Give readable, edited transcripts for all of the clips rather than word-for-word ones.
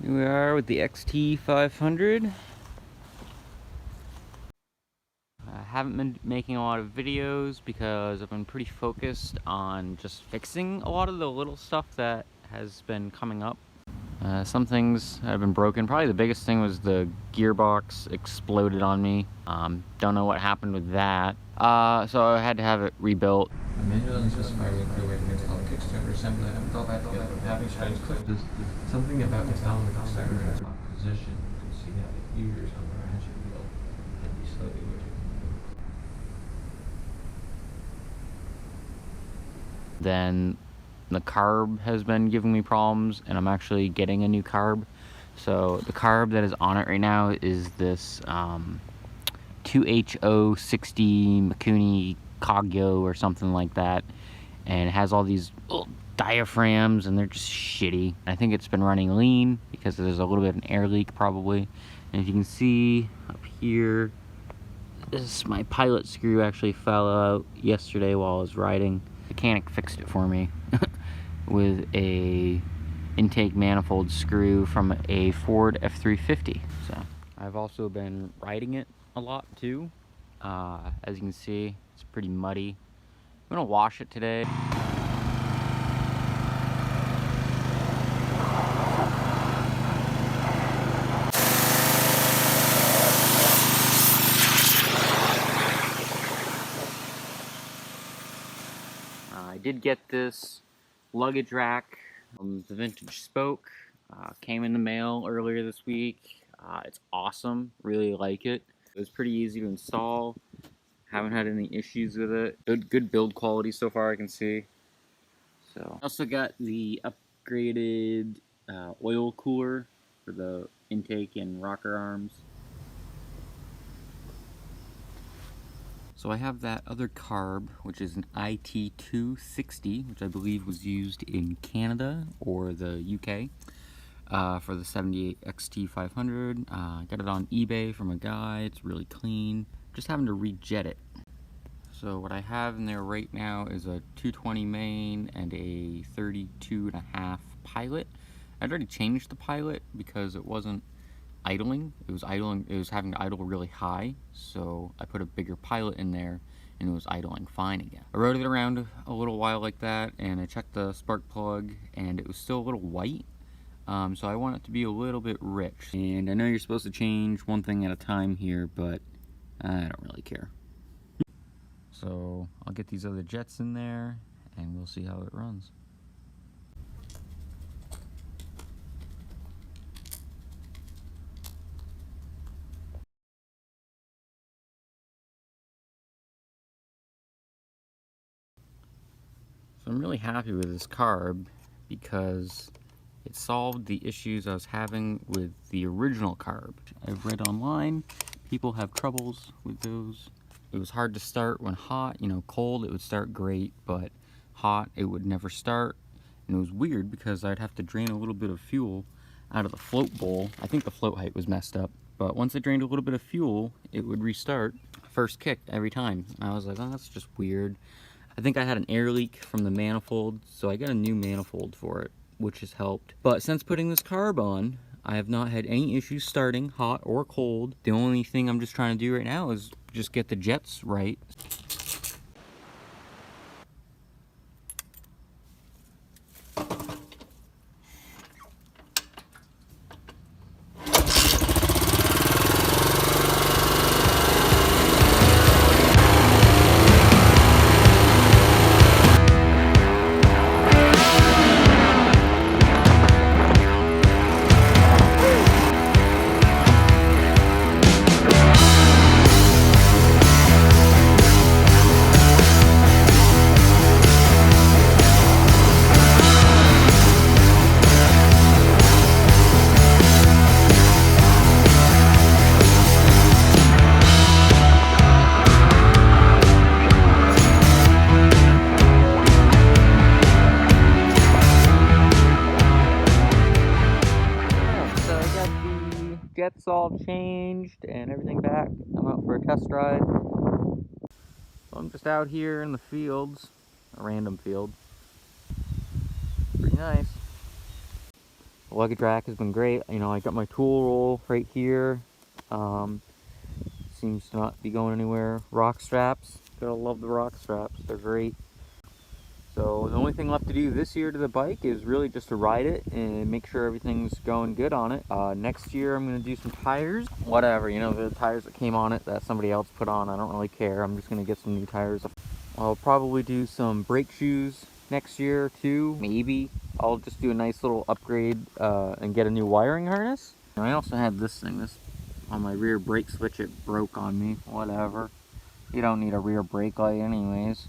Here we are with the XT500. I haven't been making a lot of videos because I've been pretty focused on just fixing a lot of the little stuff that has been coming up. Some things have been broken. Probably the biggest thing was the gearbox exploded on me. Don't know what happened with that. So I had to have it rebuilt. Something about installing the starter position. You can see how the ears on the ratchet wheel can be slightly weird. Then the carb has been giving me problems, and I'm actually getting a new carb. So the carb that is on it right now is this 2HO60 Mikuni Kagyo or something like that, and it has all these little diaphragms, and they're just shitty. I think it's been running lean because there's a little bit of an air leak probably. And if you can see up here, my pilot screw actually fell out yesterday while I was riding. The mechanic fixed it for me with a intake manifold screw from a Ford F350. So I've also been riding it a lot too. As you can see, it's pretty muddy. I'm gonna wash it today. I did get this luggage rack from the Vintage Spoke. Came in the mail earlier this week. It's awesome. Really like it. It was pretty easy to install. Haven't had any issues with it. Good build quality so far, I can see. So, I also got the upgraded oil cooler for the intake and rocker arms. So I have that other carb, which is an IT260, which I believe was used in Canada or the UK for the 78 XT500. I got it on eBay from a guy. It's really clean. Just having to rejet it. So what I have in there right now is a 220 main and a 32.5 pilot. I'd already changed the pilot because it wasn't idling. It was having to idle really high, so I put a bigger pilot in there and it was idling fine again. I rode it around a little while like that, and I checked the spark plug and it was still a little white. So I want it to be a little bit rich. And I know you're supposed to change one thing at a time here, but I don't really care. So I'll get these other jets in there and we'll see how it runs. So I'm really happy with this carb because it solved the issues I was having with the original carb. I've read online, people have troubles with those. It was hard to start when hot, cold it would start great, but hot it would never start. And it was weird because I'd have to drain a little bit of fuel out of the float bowl. I think the float height was messed up, but once I drained a little bit of fuel, it would restart first kick every time. And I was like, oh, that's just weird. I think I had an air leak from the manifold, so I got a new manifold for it, which has helped. But since putting this carb on, I have not had any issues starting, hot or cold. The only thing I'm just trying to do right now is just get the jets right. Jets all changed and everything back. I'm out for a test ride. So I'm just out here in the fields, a random field. Pretty nice. The luggage rack has been great. You know, I got my tool roll right here. Seems to not be going anywhere. Rock straps. Gotta love the rock straps. They're great. So the only thing left to do this year to the bike is really just to ride it and make sure everything's going good on it. Next year I'm going to do some tires. Whatever, you know, the tires that came on it that somebody else put on, I don't really care. I'm just going to get some new tires. I'll probably do some brake shoes next year too, maybe. I'll just do a nice little upgrade and get a new wiring harness. I also had this thing, this on my rear brake switch, it broke on me, whatever. You don't need a rear brake light anyways.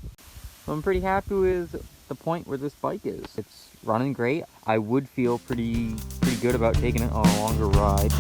So I'm pretty happy with the point where this bike is. It's running great. I would feel pretty good about taking it on a longer ride.